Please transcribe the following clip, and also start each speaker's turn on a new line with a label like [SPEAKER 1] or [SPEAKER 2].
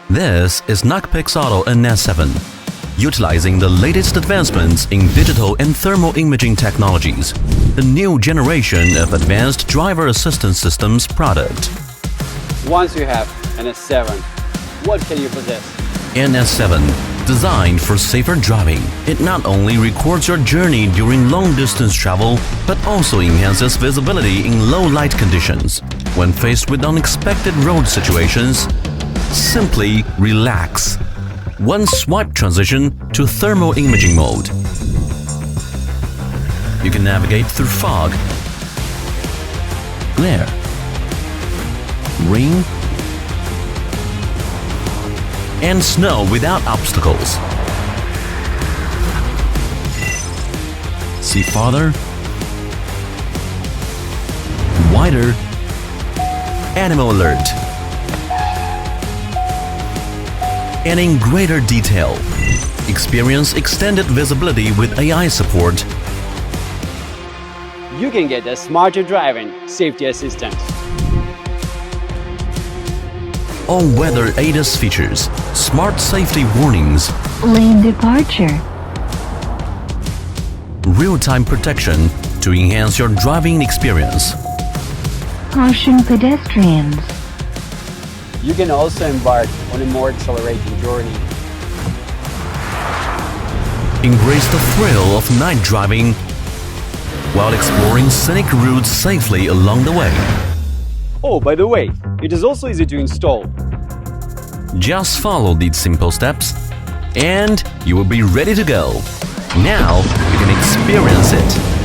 [SPEAKER 1] This is Nocpix Auto NS7. Utilizing the latest advancements in digital and thermal imaging technologies, the new generation of advanced driver assistance systems product.
[SPEAKER 2] Once you have NS7, what can you possess?
[SPEAKER 1] NS7, designed for safer driving. It not only records your journey during long-distance travel, but also enhances visibility in low-light conditions. When faced with unexpected road situations, simply relax. One swipe transition to thermal imaging mode. You can navigate through fog, glare, rain, and snow without obstacles. See farther, wider, animal alert, and in greater detail. Experience extended visibility with AI support.
[SPEAKER 2] You can get a smarter driving safety assistant.
[SPEAKER 1] All-weather ADAS features, smart safety warnings,
[SPEAKER 3] lane departure,
[SPEAKER 1] real-time protection to enhance your driving experience.
[SPEAKER 3] caution pedestrians,
[SPEAKER 2] You can also embark on a more accelerating journey.
[SPEAKER 1] Embrace the thrill of night driving while exploring scenic routes safely along the way.
[SPEAKER 2] Oh, by the way, it is also easy to install.
[SPEAKER 1] Just follow these simple steps and you will be ready to go. Now you can experience it.